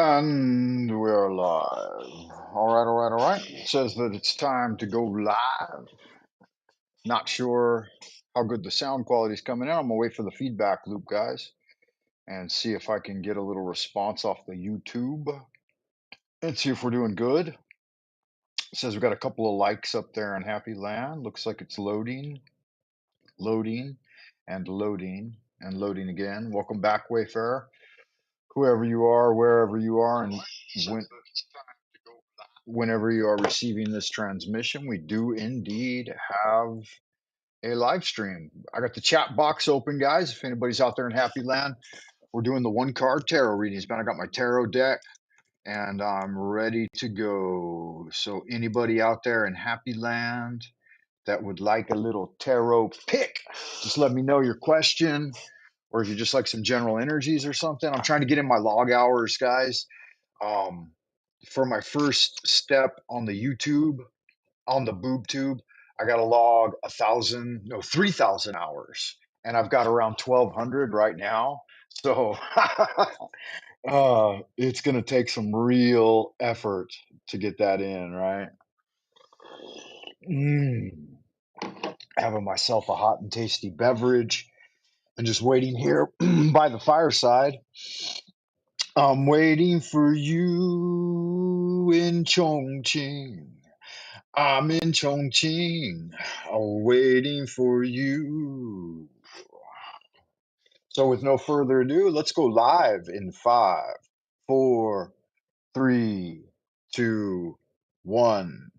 And we're live. All right. It says that it's time to go live. Not sure how good the sound quality is coming in. I'm gonna wait for the feedback loop, guys, and see if I can get a little response off the YouTube and see if we're doing good. It says we got a couple of likes up there in Happy Land. Looks like it's loading, loading, and loading, and loading again. Welcome back, Wayfarer. Whoever you are, wherever you are, and when, whenever you are receiving this transmission, we do indeed have a live stream. I got the chat box open, guys. If anybody's out there in Happy Land, we're doing the one card tarot readings, man. I got my tarot deck and I'm ready to go. So, anybody out there in Happy Land that would like a little tarot pick, just let me know your question, or if you just like some general energies or something. I'm trying to get in my log hours, guys. Um, for my first step on the YouTube, on the boob tube, I got to log 3,000 hours, and I've got around 1,200 right now. So it's going to take some real effort to get that in, right? Having myself a hot and tasty beverage and just waiting here by the fireside. I'm waiting for you in Chongqing. I'm in Chongqing, waiting for you. So, with no further ado, let's go live in 5, 4, 3, 2, 1.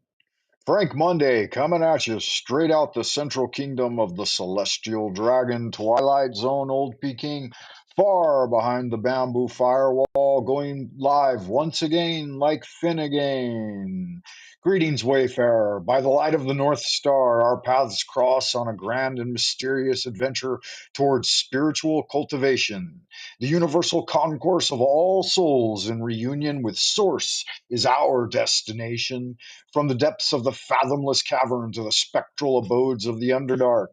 Frank Monday coming at you straight out the central kingdom of the celestial dragon, Twilight Zone, Old Peking, far behind the bamboo firewall, going live once again like Finnegan. Greetings, Wayfarer. By the light of the North Star, our paths cross on a grand and mysterious adventure towards spiritual cultivation. The universal concourse of all souls in reunion with Source is our destination. From the depths of the fathomless cavern to the spectral abodes of the Underdark,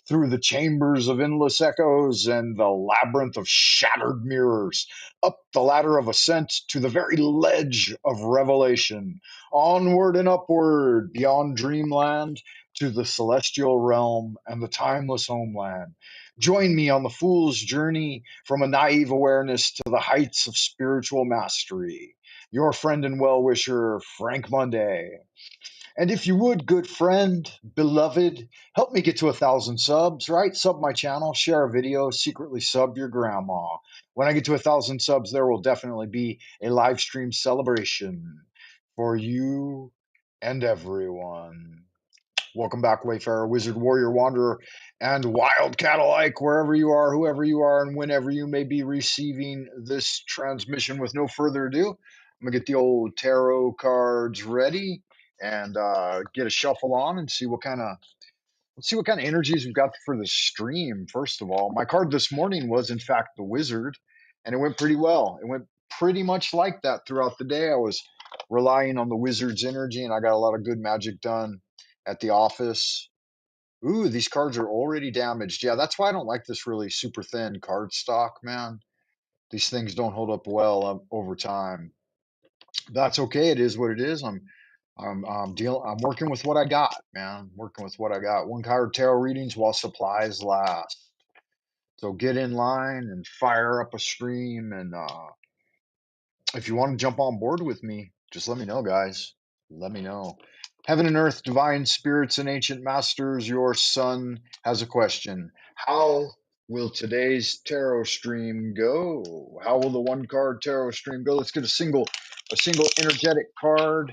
through the chambers of endless echoes and the labyrinth of shattered mirrors, up the ladder of ascent to the very ledge of revelation, onward and upward beyond dreamland to the celestial realm and the timeless homeland. Join me on the fool's journey from a naive awareness to the heights of spiritual mastery. Your friend and well-wisher, Frank Monday. And if you would, good friend, beloved, help me get to 1,000 subs, right? Sub my channel, share a video, secretly sub your grandma. When I get to 1,000 subs, there will definitely be a live stream celebration for you and everyone. Welcome back, Wayfarer, Wizard, Warrior, Wanderer, and Wildcat alike, wherever you are, whoever you are, and whenever you may be receiving this transmission. With no further ado, I'm gonna get the old tarot cards ready and get a shuffle on and see what kind of let's see what kind of energies we've got for the stream. First of all, my card this morning was in fact the Wizard, and it went pretty well. It went pretty much like that throughout the day. I was relying on the Wizard's energy, and I got a lot of good magic done at the office. Ooh, these cards are already damaged. Yeah, that's why I don't like this really super thin card stock, man. These things don't hold up well over time. That's okay. It is what it is. I'm working with what I got, man. I'm working with what I got. One card tarot readings while supplies last. So get in line and fire up a stream. And if you want to jump on board with me, just let me know, guys. Let me know. Heaven and earth, divine spirits and ancient masters, your son has a question. How will today's tarot stream go? How will the one card tarot stream go? Let's get a single energetic card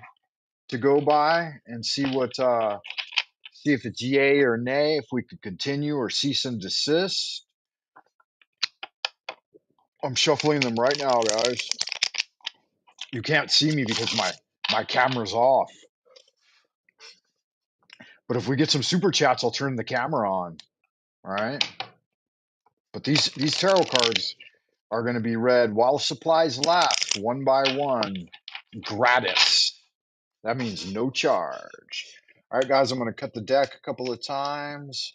to go by and see see if it's yay or nay, if we could continue or cease and desist. I'm shuffling them right now, guys. You can't see me because my camera's off. But if we get some super chats, I'll turn the camera on. All right. But these tarot cards are going to be read while supplies last, one by one, gratis. That means no charge. All right, guys, I'm going to cut the deck a couple of times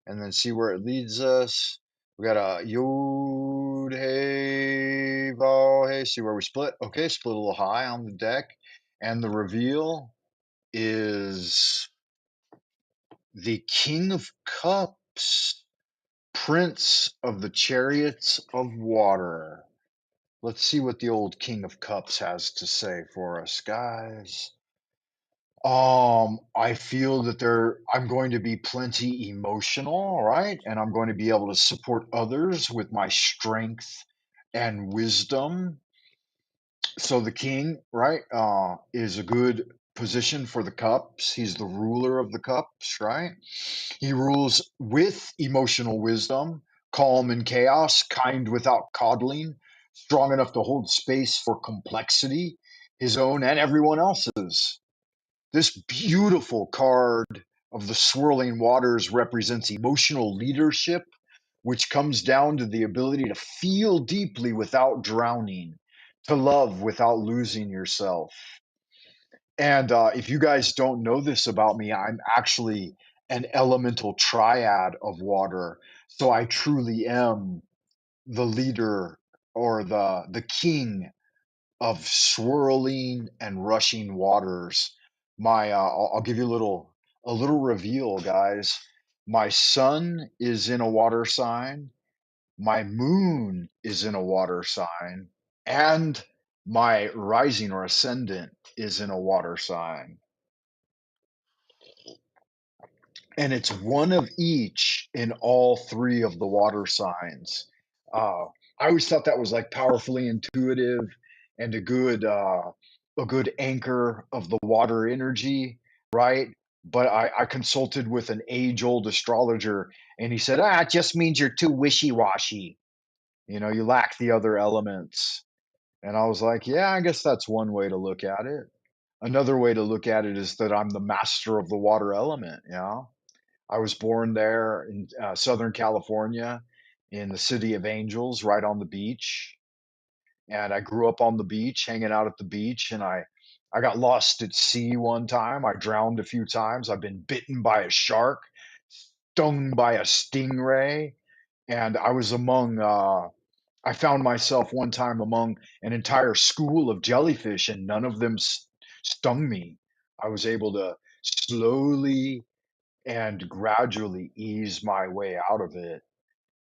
and then see where it leads us. We got a Yod, hey, Vo, hey. See where we split? Okay, split a little high on the deck. And the reveal is the King of Cups, Prince of the Chariots of Water. Let's see what the old King of Cups has to say for us, guys. I feel that I'm going to be plenty emotional, right? And I'm going to be able to support others with my strength and wisdom. So the king, right, is a good position for the cups. He's the ruler of the cups, right? He rules with emotional wisdom, calm in chaos, kind without coddling, strong enough to hold space for complexity, his own and everyone else's. This beautiful card of the swirling waters represents emotional leadership, which comes down to the ability to feel deeply without drowning, to love without losing yourself. And if you guys don't know this about me, I'm actually an elemental triad of water. So I truly am the leader or the king of swirling and rushing waters. I'll give you a little reveal, guys. My sun is in a water sign, my moon is in a water sign, and my rising or ascendant is in a water sign. And it's one of each in all three of the water signs. Uh, I always thought that was like powerfully intuitive and a good anchor of the water energy, right? But I consulted with an age-old astrologer, and he said, "Ah, it just means you're too wishy-washy. You know, you lack the other elements." And I was like, "Yeah, I guess that's one way to look at it. Another way to look at it is that I'm the master of the water element. Yeah." I was born there in Southern California in the City of Angels, right on the beach. And I grew up on the beach, hanging out at the beach. And I got lost at sea one time. I drowned a few times. I've been bitten by a shark, stung by a stingray. And I found myself one time among an entire school of jellyfish, and none of them stung me. I was able to slowly and gradually ease my way out of it.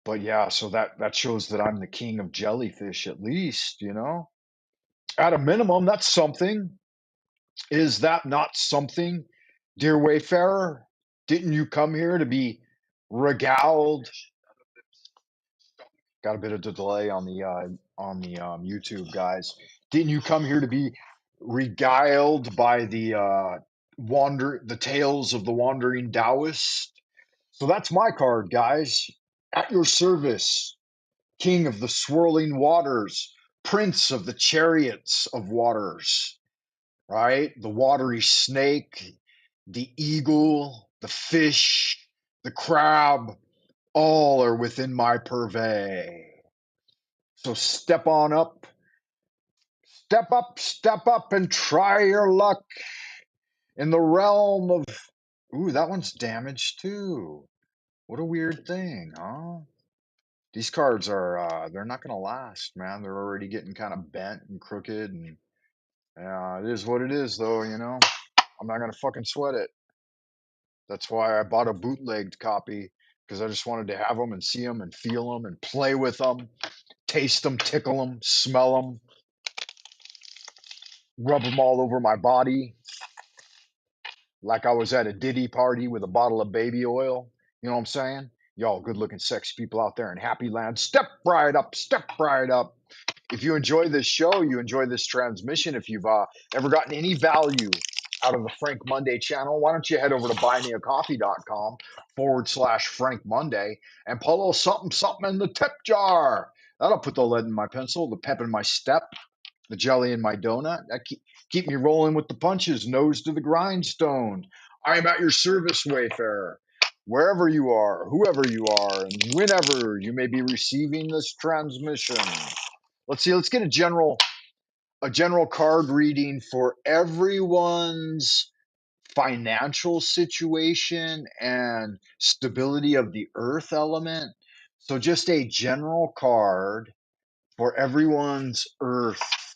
But yeah, so that shows that I'm the king of jellyfish at least, you know? At a minimum, that's something. Is that not something, dear wayfarer? Didn't you come here to be regaled? Got a bit of delay on the YouTube guys. Didn't you come here to be regaled by the tales of the wandering Taoist? So that's my card, guys. At your service, king of the swirling waters, prince of the chariots of waters, right? The watery snake, the eagle, the fish, the crab, all are within my purvey. So step up and try your luck in the realm of. Ooh, that one's damaged too. What a weird thing, huh? These cards are they're not gonna last, man. They're already getting kind of bent and crooked, and it is what it is, though. You know, I'm not gonna fucking sweat it. That's why I bought a bootlegged copy because I just wanted to have them and see them and feel them and play with them, taste them, tickle them, smell them, rub them all over my body like I was at a Diddy party with a bottle of baby oil. You know what I'm saying? Y'all good looking, sexy people out there in Happy Land, step right up, step right up. If you enjoy this show, you enjoy this transmission, if you've ever gotten any value out of the Frank Monday channel, why don't you head over to buymeacoffee.com/, Frank Monday and put a little something, something in the tip jar. That'll put the lead in my pencil, the pep in my step, the jelly in my donut. Keep me rolling with the punches, nose to the grindstone. I am at your service, wayfarer. Wherever you are, whoever you are, and whenever you may be receiving this transmission. Let's see. Let's get a general card reading for everyone's financial situation and stability of the earth element. So just a general card for everyone's earth.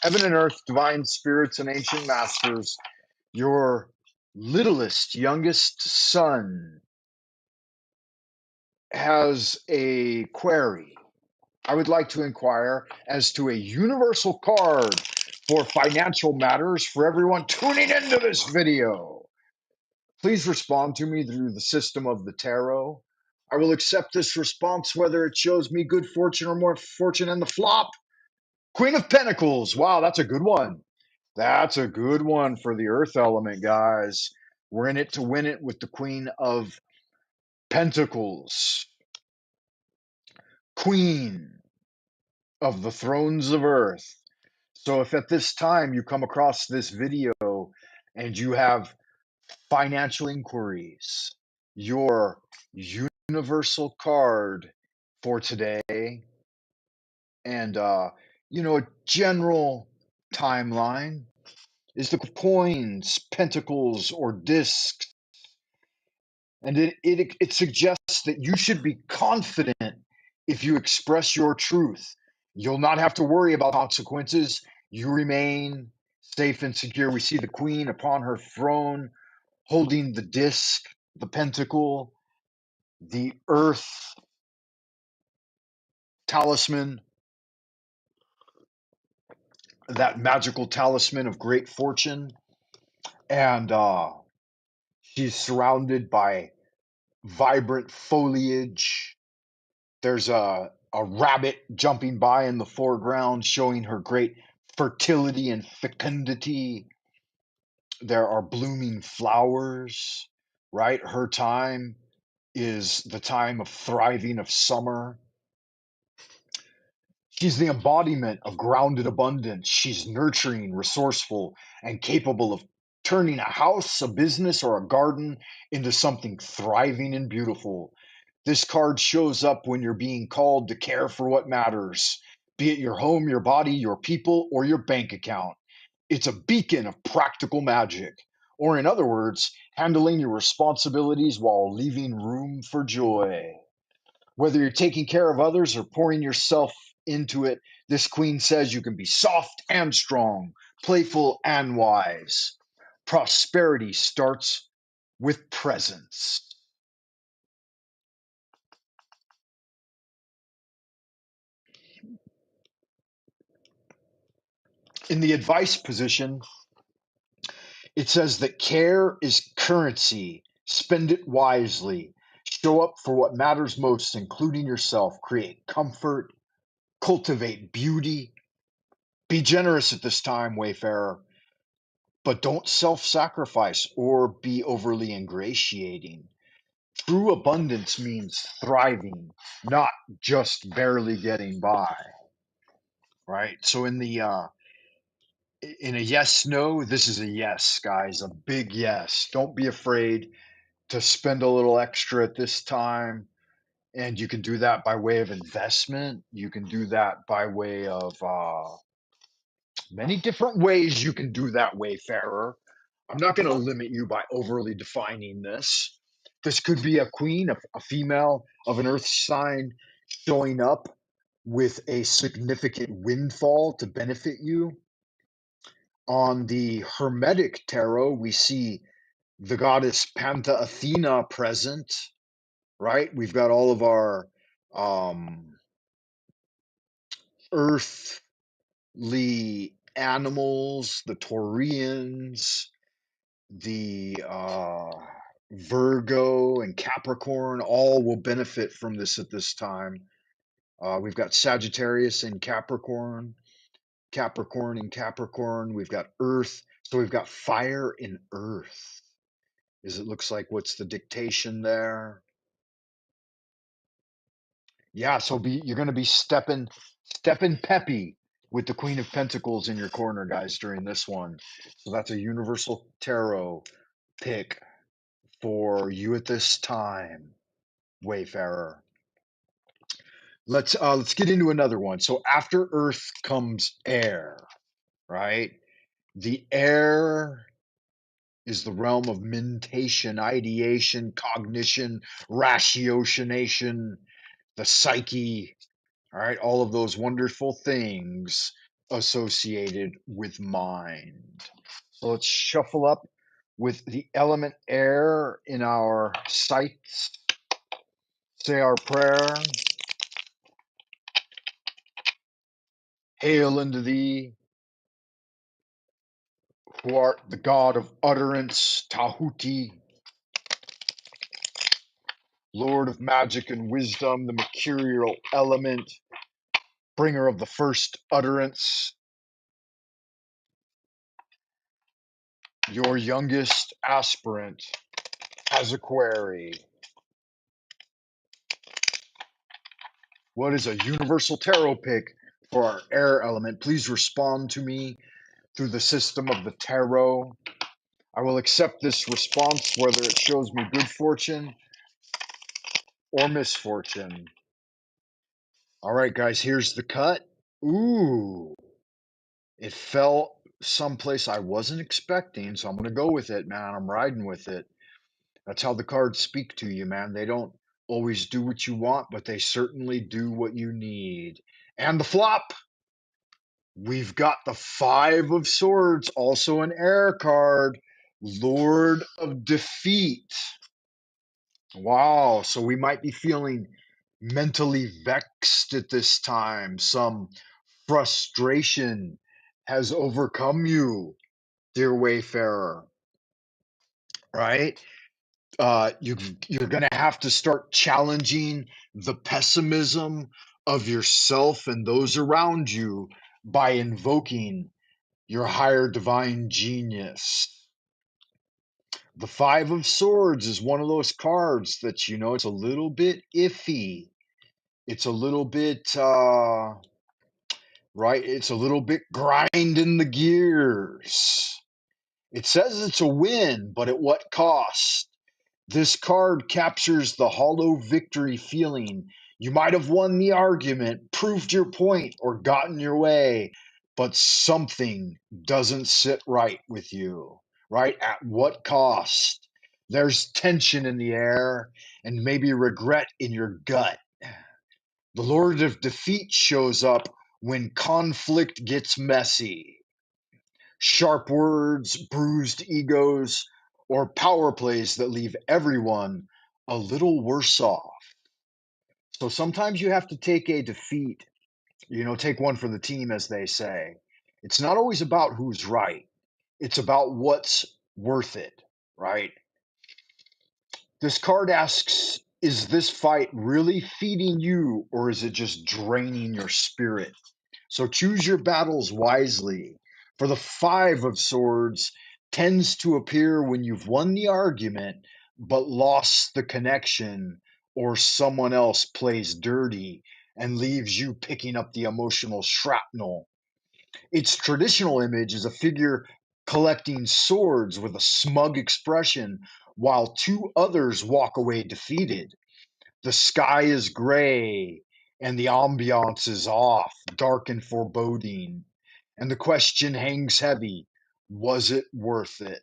Heaven and earth, divine spirits and ancient masters, your littlest, youngest son has a query. I would like to inquire as to a universal card for financial matters for everyone tuning into this video. Please respond to me through the system of the tarot. I will accept this response whether it shows me good fortune or more fortune in the flop. Queen of Pentacles. Wow, that's a good one. That's a good one for the earth element, guys. We're in it to win it with the Queen of Pentacles. Queen of the thrones of earth. So if at this time you come across this video and you have financial inquiries, your universal card for today and a general timeline is the coins, pentacles, or discs. And it suggests that you should be confident if you express your truth. You'll not have to worry about consequences. You remain safe and secure. We see the queen upon her throne holding the disc, the pentacle, the earth talisman, that magical talisman of great fortune. And she's surrounded by vibrant foliage. There's a rabbit jumping by in the foreground, showing her great fertility and fecundity. There are blooming flowers, right? Her time is the time of thriving of summer. She's the embodiment of grounded abundance. She's nurturing, resourceful, and capable of turning a house, a business, or a garden into something thriving and beautiful. This card shows up when you're being called to care for what matters, be it your home, your body, your people, or your bank account. It's a beacon of practical magic, or in other words, handling your responsibilities while leaving room for joy. Whether you're taking care of others or pouring yourself into it, this queen says you can be soft and strong, playful and wise. Prosperity starts with presence. In the advice position, it says that care is currency. Spend it wisely. Show up for what matters most, including yourself. Create comfort. Cultivate beauty. Be generous at this time, Wayfarer, but don't self sacrifice or be overly ingratiating. True abundance means thriving, not just barely getting by, right? So in a yes no, this is a yes, guys, a big yes. Don't be afraid to spend a little extra at this time. And you can do that by way of investment. You can do that by way of many different ways you can do that, Wayfarer. I'm not going to limit you by overly defining this. This could be a queen, a female of an earth sign showing up with a significant windfall to benefit you. On the Hermetic Tarot, we see the goddess Panta Athena present, right? We've got all of our um, earthly animals, the Taurians, the Virgo and Capricorn, all will benefit from this at this time. We've got Sagittarius and Capricorn, Capricorn and Capricorn. We've got Earth. So we've got fire in Earth. As it looks like, what's the dictation there? Yeah, so you're going to be stepping peppy with the Queen of Pentacles in your corner, guys, during this one. So that's a universal tarot pick for you at this time, Wayfarer. Let's get into another one. So after Earth comes air, right? The air is the realm of mentation, ideation, cognition, ratiocination, the psyche, all right, all of those wonderful things associated with mind. So let's shuffle up with the element air in our sights. Say our prayer. Hail unto thee, who art the god of utterance, Tahuti, lord of magic and wisdom, the mercurial element, bringer of the first utterance, your youngest aspirant has a query. What is a universal tarot pick for our air element? Please respond to me through the system of the tarot. I will accept this response whether it shows me good fortune or misfortune. All right, guys, here's the cut. Ooh, it fell someplace I wasn't expecting, so I'm going to go with it, man. I'm riding with it. That's how the cards speak to you, man. They don't always do what you want, but they certainly do what you need. And the flop, we've got the Five of Swords, also an air card, Lord of Defeat. Wow, so we might be feeling mentally vexed at this time. Some frustration has overcome you, dear wayfarer, right? You're going to have to start challenging the pessimism of yourself and those around you by invoking your higher divine genius. The Five of Swords is one of those cards that, it's a little bit iffy. It's a little bit, right? It's a little bit grinding the gears. It says it's a win, but at what cost? This card captures the hollow victory feeling. You might have won the argument, proved your point, or gotten your way, but something doesn't sit right with you, right? At what cost? There's tension in the air and maybe regret in your gut. The Lord of Defeat shows up when conflict gets messy. Sharp words, bruised egos, or power plays that leave everyone a little worse off. So sometimes you have to take a defeat, take one for the team, as they say. It's not always about who's right, it's about what's worth it, right? This card asks, is this fight really feeding you or is it just draining your spirit? So choose your battles wisely. For the Five of Swords tends to appear when you've won the argument but lost the connection, or someone else plays dirty and leaves you picking up the emotional shrapnel. Its traditional image is a figure collecting swords with a smug expression while two others walk away defeated. The sky is gray and the ambiance is off, dark and foreboding. And the question hangs heavy, was it worth it?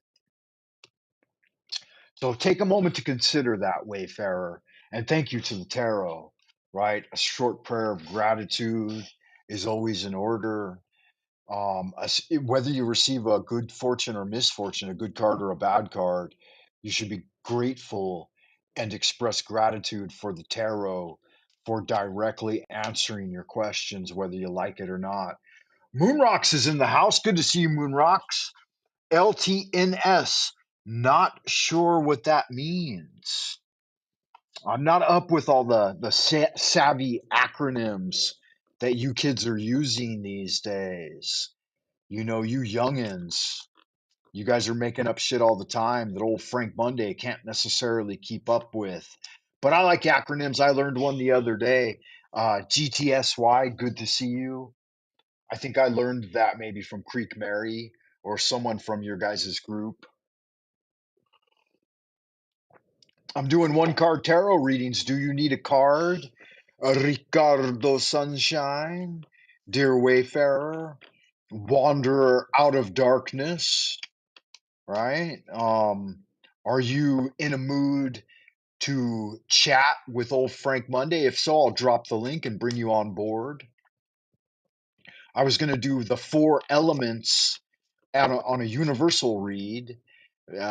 So take a moment to consider that, Wayfarer, and thank you to the tarot, right? A short prayer of gratitude is always in order. Whether you receive a good fortune or misfortune, a good card or a bad card, you should be grateful and express gratitude for the tarot for directly answering your questions, whether you like it or not. Moonrocks is in the house. Good to see you, Moonrocks. LTNS. Not sure what that means. I'm not up with all the savvy acronyms that you kids are using these days. You youngins, you guys are making up shit all the time that old Frank Monday can't necessarily keep up with. But I like acronyms. I learned one the other day. GTSY, good to see you. I think I learned that maybe from Creek Mary or someone from your guys' group. I'm doing one card tarot readings. Do you need a card? Ricardo Sunshine, dear wayfarer, wanderer out of darkness. right? Are you in a mood to chat with old Frank Monday? If so, I'll drop the link and bring you on board. I was going to do the four elements on a universal read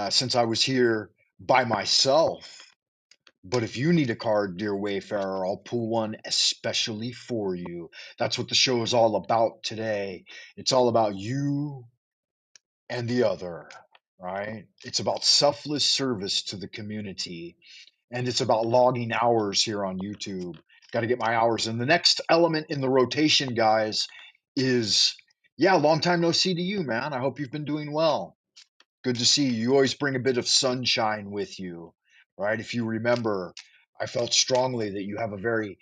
since I was here by myself. But if you need a card, dear Wayfarer, I'll pull one especially for you. That's what the show is all about today. It's all about you and the other, right? It's about selfless service to the community, and it's about logging hours here on YouTube. Got to get my hours. And the next element in the rotation, guys, is yeah, long time no see to you, man. I hope you've been doing well. Good to see you. You always bring a bit of sunshine with you, right? If you remember, I felt strongly that you have a very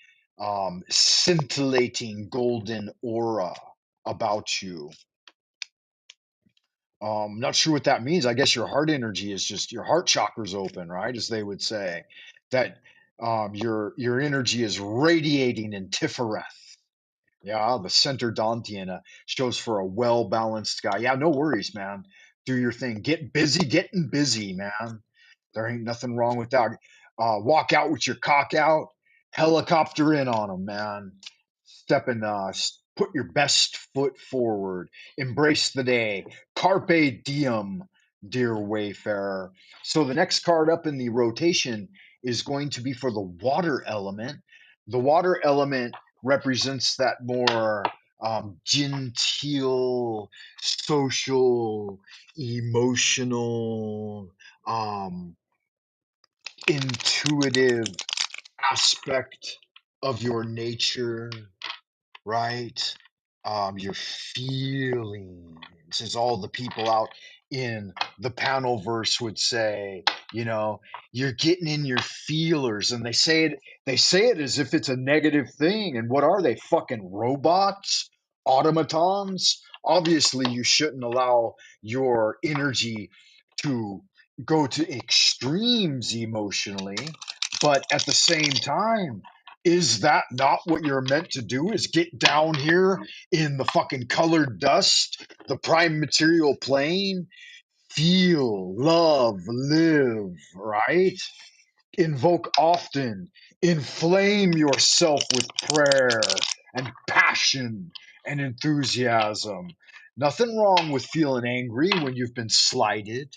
scintillating golden aura about you. Not sure what that means. I guess your heart energy is just your heart chakra's open, right? As they would say, that your energy is radiating in Tifereth. Yeah, the center Dantian shows for a well balanced guy. Yeah, no worries, man. Do your thing. Get busy, getting busy, man. There ain't nothing wrong with that. Walk out with your cock out, helicopter in on them, man. Step in, put your best foot forward. Embrace the day. Carpe diem, dear wayfarer. So the next card up in the rotation is going to be for the water element. The water element represents that more genteel, social, emotional, um, intuitive aspect of your nature, right? Your feelings, as all the people out in the panel verse would say, you know, you're getting in your feelers, and they say it as if it's a negative thing. And what are they? Fucking robots, automatons? Obviously, you shouldn't allow your energy to go to extremes emotionally, but at the same time, is that not what you're meant to do? Is get down here in the fucking colored dust, the prime material plane, feel, love, live, right? Invoke often, inflame yourself with prayer and passion and enthusiasm. Nothing wrong with feeling angry when you've been slighted,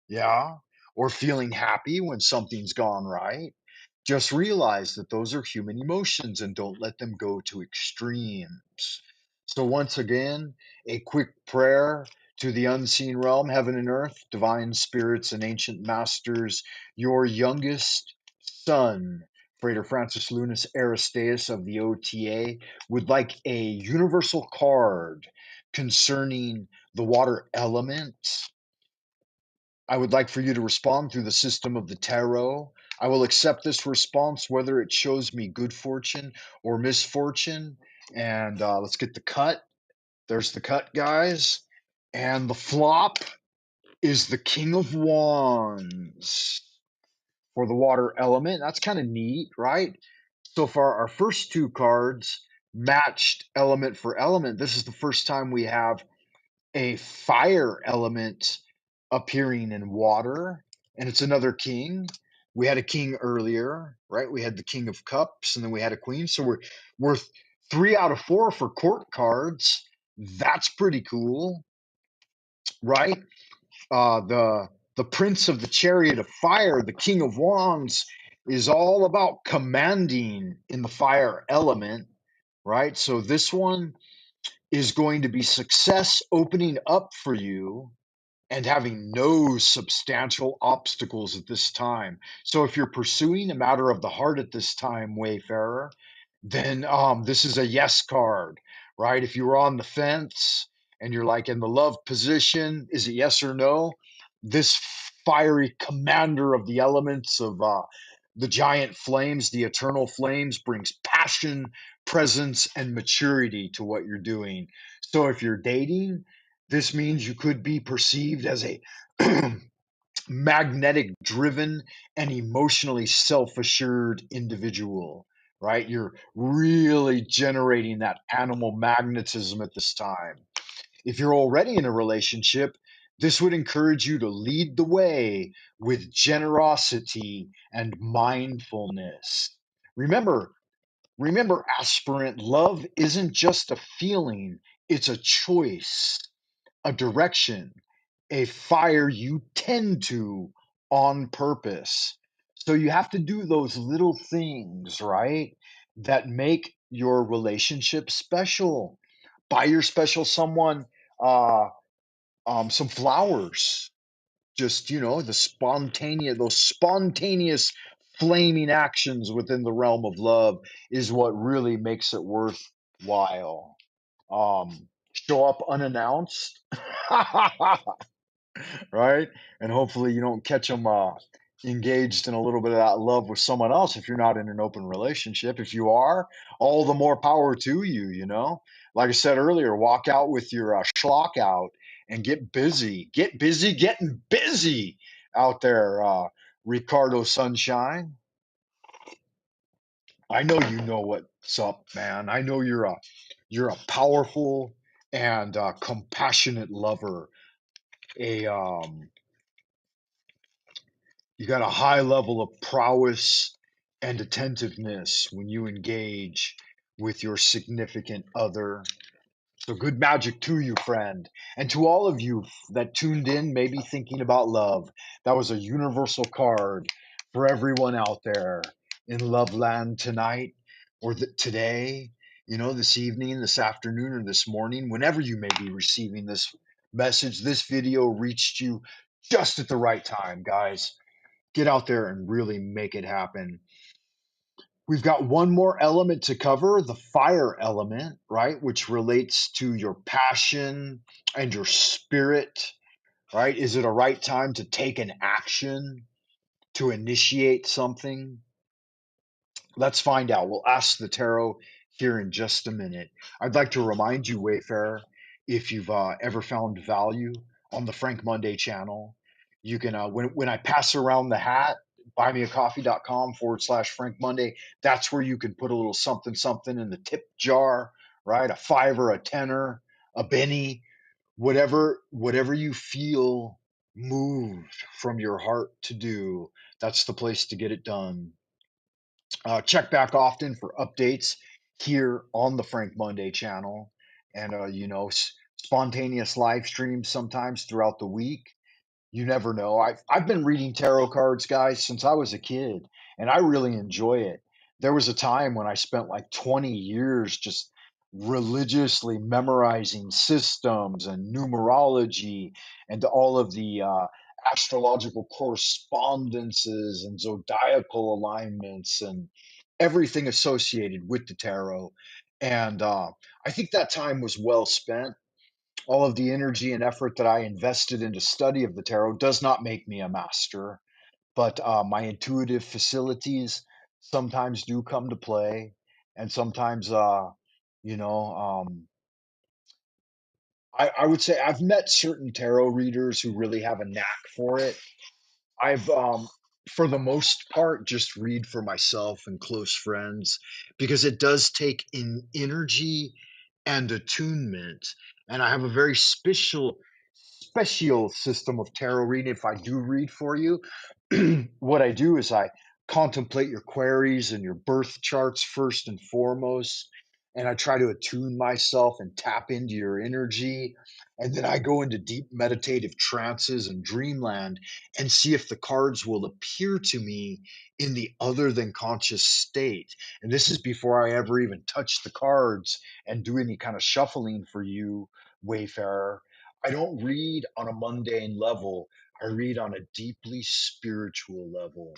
yeah, or feeling happy when something's gone right. Just realize that those are human emotions and don't let them go to extremes. So, once again, a quick prayer to the unseen realm, heaven and earth, divine spirits and ancient masters. Your youngest son, Frater Francis Lunas Aristeas of the OTA, would like a universal card concerning the water element. I would like for you to respond through the system of the tarot. I will accept this response whether it shows me good fortune or misfortune. And let's get the cut. There's the cut, guys. And the flop is the King of Wands for the water element. That's kind of neat, right? So far, our first two cards matched element for element. This is the first time we have a fire element appearing in water, and it's another king. We had a king earlier, right? We had the King of Cups, and then we had a queen. So we're 3 out of 4 for court cards. That's pretty cool, right? The Prince of the Chariot of Fire, the King of Wands, is all about commanding in the fire element, right? So this one is going to be success opening up for you and having no substantial obstacles at this time. So if you're pursuing a matter of the heart at this time, Wayfarer, then this is a yes card, right? If you were on the fence and you're like in the love position, is it yes or no? This fiery commander of the elements of the giant flames, the eternal flames, brings passion, presence, and maturity to what you're doing. So if you're dating, this means you could be perceived as a magnetic driven and emotionally self-assured individual, right? You're really generating that animal magnetism at this time. If you're already in a relationship, This would encourage you to lead the way with generosity and mindfulness. Remember, remember, aspirant, love isn't just a feeling, it's a choice, a direction, a fire you tend to on purpose. So you have to do those little things, right? That make your relationship special. Buy your special someone uh, some flowers. Just, those spontaneous flaming actions within the realm of love is what really makes it worthwhile. Show up unannounced. Right? And hopefully you don't catch them engaged in a little bit of that love with someone else if you're not in an open relationship. If you are, all the more power to you, you know? Like I said earlier, walk out with your schlock out and get busy. Get busy getting busy out there, Ricardo Sunshine. I know you know what's up, man. I know you're a powerful and compassionate lover. A You got a high level of prowess and attentiveness when you engage with your significant other. So good magic to you, friend. And to all of you that tuned in, maybe thinking about love. That was a universal card for everyone out there in Love Land tonight or today, this evening, this afternoon, or this morning, whenever you may be receiving this message. This video reached you just at the right time, guys. Get out there and really make it happen. We've got one more element to cover, the fire element, right? Which relates to your passion and your spirit, right? Is it a right time to take an action, to initiate something? Let's find out. We'll ask the tarot here in just a minute. I'd like to remind you, Wayfarer, if you've ever found value on the Frank Monday channel, you can, when I pass around the hat, buymeacoffee.com/Frank Monday, that's where you can put a little something, something in the tip jar, right? A fiver, a tenner, a penny, whatever you feel moved from your heart to do, that's the place to get it done. Check back often for updates here on the Frank Monday channel, and spontaneous live streams sometimes throughout the week. You never know. I've been reading tarot cards, guys, since I was a kid, and I really enjoy it. There was a time when I spent like 20 years just religiously memorizing systems and numerology and all of the astrological correspondences and zodiacal alignments and everything associated with the tarot. And I think that time was well spent. All of the energy and effort that I invested into study of the tarot does not make me a master, but my intuitive facilities sometimes do come to play, and sometimes, you know, I would say I've met certain tarot readers who really have a knack for it. I've, for the most part, just read for myself and close friends because it does take in energy and attunement. And I have a very special system of tarot reading. If I do read for you, what I do is I contemplate your queries and your birth charts first and foremost. And I try to attune myself and tap into your energy. And then I go into deep meditative trances and dreamland and see if the cards will appear to me in the other than conscious state. And this is before I ever even touch the cards and do any kind of shuffling for you, Wayfarer. I don't read on a mundane level. I read on a deeply spiritual level.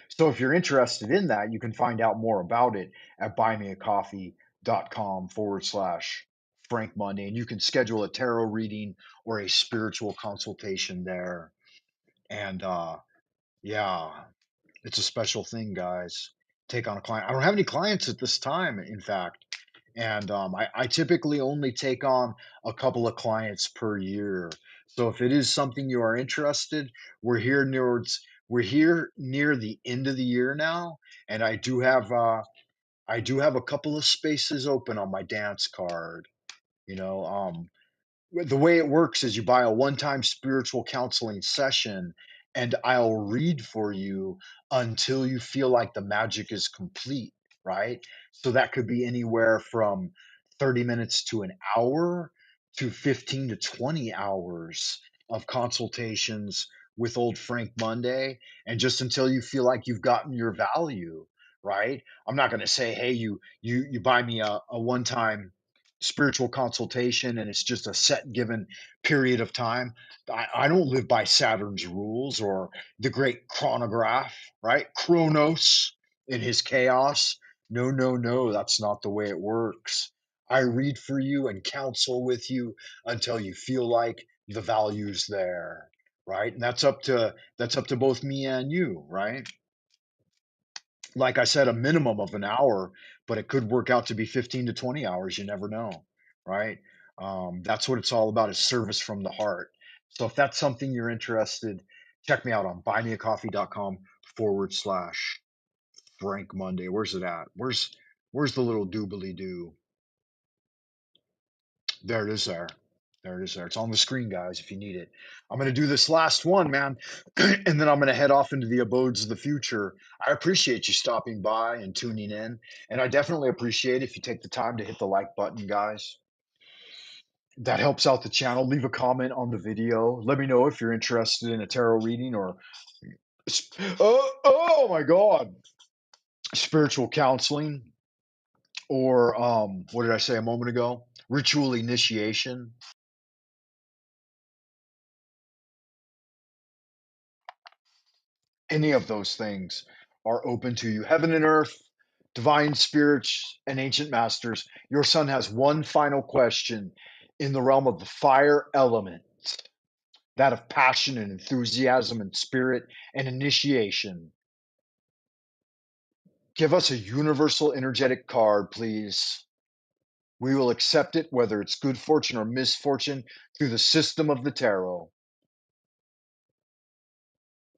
So if you're interested in that, you can find out more about it at buymeacoffee.com/Frank Monday. And you can schedule a tarot reading or a spiritual consultation there. And yeah, it's a special thing, guys. Take on a client. I don't have any clients at this time, in fact. And I typically only take on a couple of clients per year. So if it is something you are interested, we're here near we're here near the end of the year now, and I do have a couple of spaces open on my dance card. You know, the way it works is you buy a one-time spiritual counseling session, and I'll read for you until you feel like the magic is complete, right? So that could be anywhere from 30 minutes to an hour to 15 to 20 hours of consultations with old Frank Monday, and just until you feel like you've gotten your value, right? I'm not going to say, hey, you buy me a one-time spiritual consultation and it's just a set given period of time. I don't live by Saturn's rules or the great chronograph, right? Chronos in his chaos. No, no, no, that's not the way it works. I read for you and counsel with you until you feel like the value's there, right? And that's up to both me and you, right? Like I said, a minimum of an hour, but it could work out to be 15 to 20 hours. You never know, right? That's what it's all about, is service from the heart. So if that's something you're interested, check me out on buymeacoffee.com/Frank Monday. Where's it at? Where's the little doobly doo? There it is there. There it is there. It's on the screen, guys, if you need it. I'm going to do this last one, man, and then I'm going to head off into the abodes of the future. I appreciate you stopping by and tuning in, and I definitely appreciate if you take the time to hit the like button, guys. That helps out the channel. Leave a comment on the video. Let me know if you're interested in a tarot reading or, oh my God, spiritual counseling, or what did I say a moment ago? Ritual initiation. Any of those things are open to you. Heaven and earth, divine spirits, and ancient masters. Your son has one final question in the realm of the fire element, that of passion and enthusiasm and spirit and initiation. Give us a universal energetic card, please. We will accept it, whether it's good fortune or misfortune, through the system of the tarot.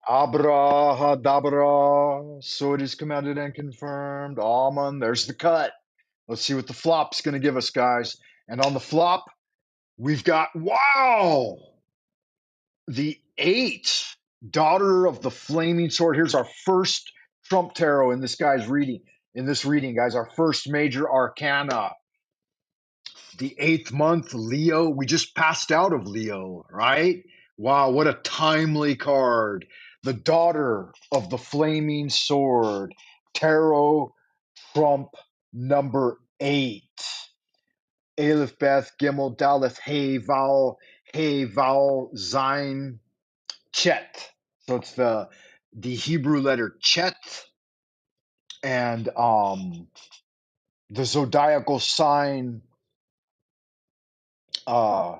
Abrahadabra. So it is commanded and confirmed. Amen. There's the cut. Let's see what the flop's going to give us, guys. And on the flop, we've got, wow, the eight, daughter of the flaming sword. Here's our first Trump tarot in this guy's reading. In this reading, guys, our first major arcana. The eighth month, Leo. We just passed out of Leo, right? Wow, what a timely card. The daughter of the flaming sword. Tarot Trump number 8. Aleph, Beth, Gimel, Daleth, Hey, Vowel, Zain, Chet. So it's the Hebrew letter Chet, and the zodiacal sign uh,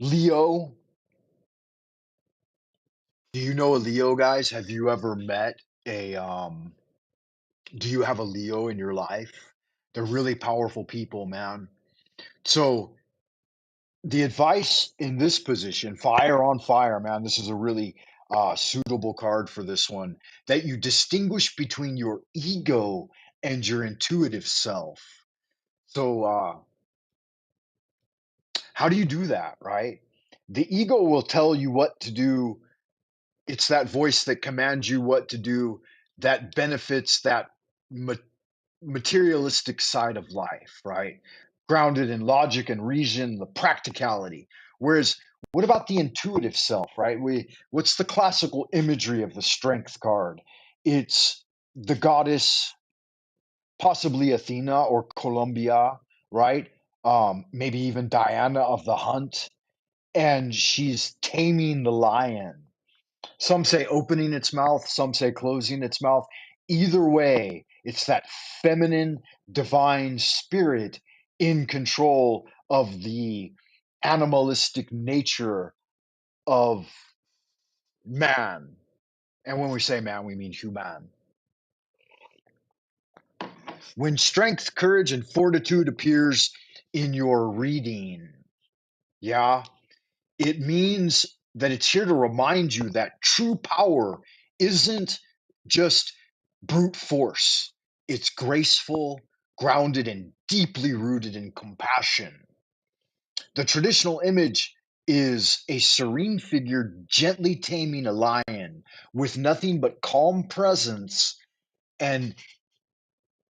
Leo. Do you know a Leo, guys? Have you ever met a do you have a Leo in your life? They're really powerful people, man. So the advice in this position, fire on fire, man, this is a really suitable card for this one, that you distinguish between your ego and your intuitive self. So, how do you do that, right? The ego will tell you what to do. It's that voice that commands you what to do, that benefits that materialistic side of life, right? Grounded in logic and reason, the practicality. Whereas, what about the intuitive self, right? What's the classical imagery of the strength card? It's the goddess, possibly Athena or Columbia, right? Maybe even Diana of the Hunt, and she's taming the lion. Some say opening its mouth, some say closing its mouth. Either way, it's that feminine divine spirit in control of the animalistic nature of man. And when we say man, we mean human. When strength, courage, and fortitude appears in your reading, yeah, it means that it's here to remind you that true power isn't just brute force. It's graceful, grounded, and deeply rooted in compassion. The traditional image is a serene figure gently taming a lion with nothing but calm presence and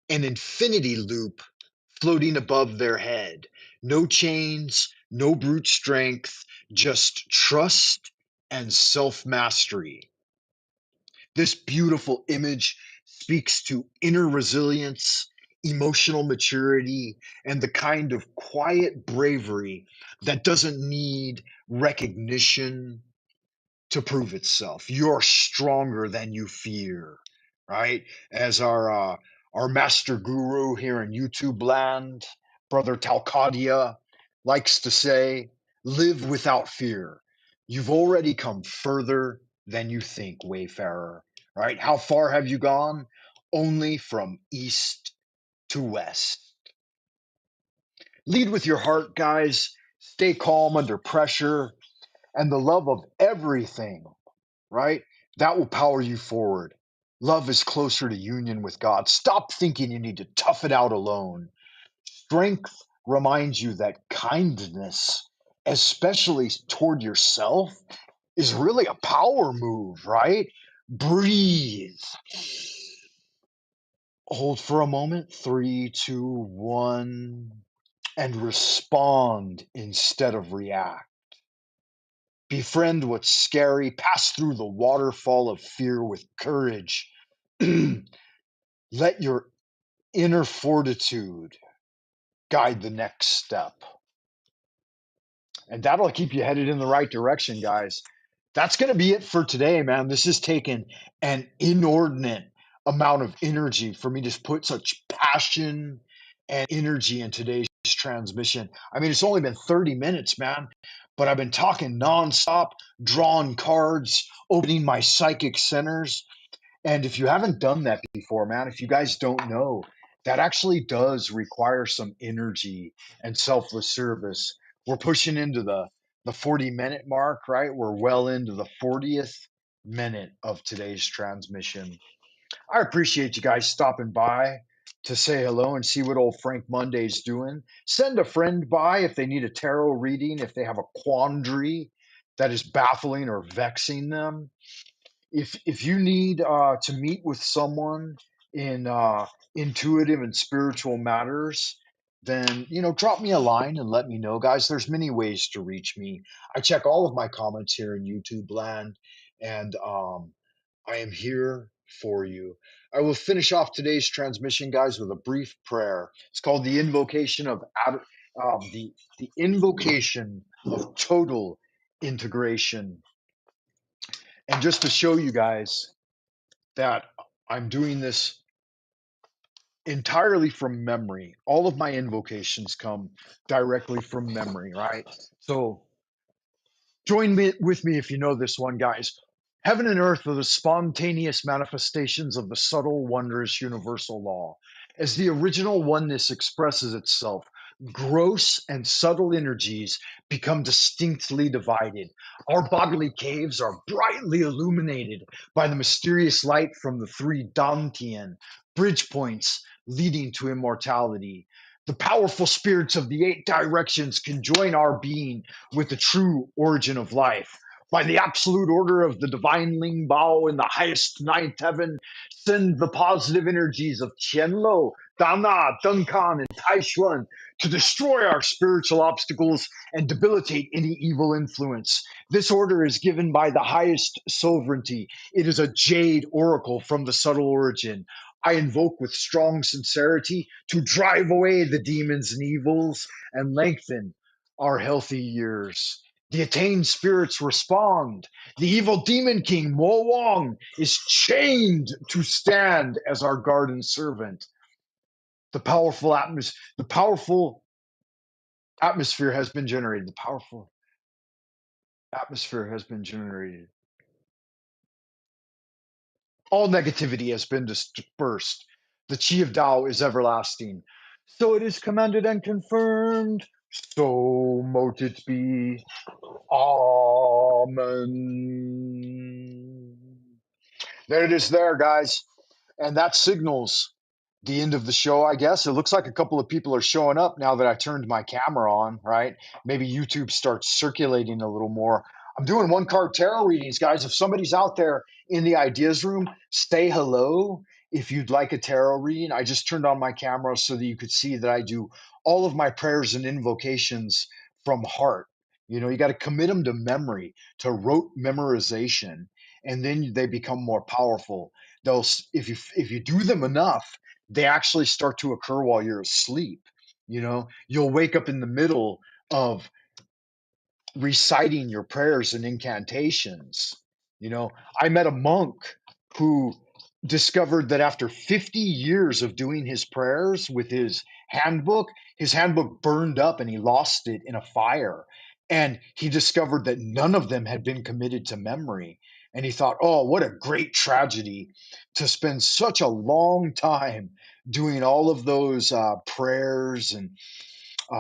an infinity loop floating above their head. No chains, no brute strength, just trust and self mastery. This beautiful image speaks to inner resilience, emotional maturity, and the kind of quiet bravery that doesn't need recognition to prove itself. You're stronger than you fear, right? As our master guru here in YouTube land, Brother Talcadia, likes to say, live without fear. You've already come further than you think, Wayfarer. Right? How far have you gone? Only from east to west. Lead with your heart, guys. Stay calm under pressure and the love of everything, right? That will power you forward. Love is closer to union with God. Stop thinking you need to tough it out alone. Strength reminds you that kindness, especially toward yourself, is really a power move, right? Breathe. Hold for a moment. Three, two, one. And respond instead of react. Befriend what's scary. Pass through the waterfall of fear with courage. Let your inner fortitude guide the next step. And that'll keep you headed in the right direction, guys. That's going to be it for today, man. This has taken an inordinate amount of energy for me to put such passion and energy in today's transmission. I mean, it's only been 30 minutes, man, but I've been talking nonstop, drawing cards, opening my psychic centers. And if you haven't done that before, man, if you guys don't know, that actually does require some energy and selfless service. We're pushing into the 40-minute mark, right? We're well into the 40th minute of today's transmission. I appreciate you guys stopping by to say hello and see what old Frank Monday's doing. Send a friend by if they need a tarot reading, if they have a quandary that is baffling or vexing them. If you need to meet with someone in intuitive and spiritual matters, then drop me a line and let me know, guys. There's many ways to reach me. I check all of my comments here in YouTube land, and I am here for you. I will finish off today's transmission, guys, with a brief prayer. It's called the invocation of the invocation of total integration. And just to show you guys that I'm doing this entirely from memory. All of my invocations come directly from memory, right? So join me with me if you know this one, guys. Heaven and earth are the spontaneous manifestations of the subtle, wondrous universal law. As the original oneness expresses itself, gross and subtle energies become distinctly divided. Our bodily caves are brightly illuminated by the mysterious light from the three Dantian bridge points leading to immortality. The powerful spirits of the eight directions can join our being with the true origin of life. By the absolute order of the divine Ling Bao in the highest ninth heaven, send the positive energies of Qianlo, Dana, Dunkan, and Taishuan to destroy our spiritual obstacles and debilitate any evil influence. This order is given by the highest sovereignty. It is a jade oracle from the subtle origin. I invoke with strong sincerity to drive away the demons and evils and lengthen our healthy years. The attained spirits respond. The evil demon king, Mo Wong, is chained to stand as our garden servant. The powerful atmosphere has been generated. The powerful atmosphere has been generated. All negativity has been dispersed. The chi of Tao is everlasting. So it is commanded and confirmed. So mote it be. Amen. There it is, there, guys. And that signals the end of the show, I guess. It looks like a couple of people are showing up now that I turned my camera on, right? Maybe YouTube starts circulating a little more. I'm doing one card tarot readings, guys. If somebody's out there in the ideas room, say hello if you'd like a tarot reading. I just turned on my camera so that you could see that I do all of my prayers and invocations from heart. You got to commit them to memory, to rote memorization, and then they become more powerful. If you do them enough, they actually start to occur while you're asleep. You'll wake up in the middle of reciting your prayers and incantations. You know, I met a monk who discovered that after 50 years of doing his prayers with his handbook burned up and he lost it in a fire. And he discovered that none of them had been committed to memory. And he thought, oh, what a great tragedy to spend such a long time doing all of those prayers and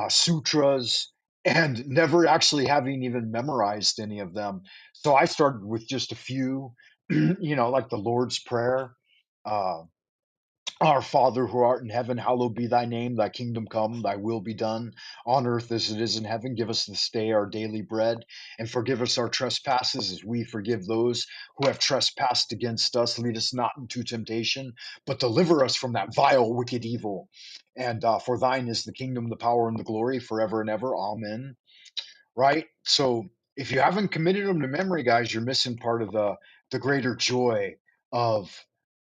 sutras and never actually having even memorized any of them. So I started with just a few, like the Lord's Prayer. Uh, our Father who art in heaven, hallowed be thy name, thy kingdom come, thy will be done on earth as it is in heaven. Give us this day our daily bread, and forgive us our trespasses as we forgive those who have trespassed against us. Lead us not into temptation, but deliver us from that vile, wicked evil. And for thine is the kingdom, the power, and the glory forever and ever. Amen. Right? So if you haven't committed them to memory, guys, you're missing part of the greater joy of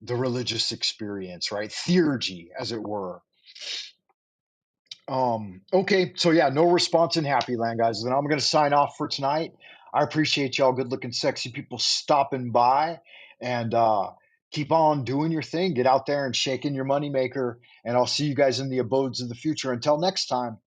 the religious experience, right? Theurgy, as it were. Okay, so yeah, no response in Happy Land, guys. Then I'm gonna sign off for tonight. I appreciate y'all good looking, sexy people stopping by and keep on doing your thing. Get out there and shaking your moneymaker. And I'll see you guys in the abodes of the future. Until next time.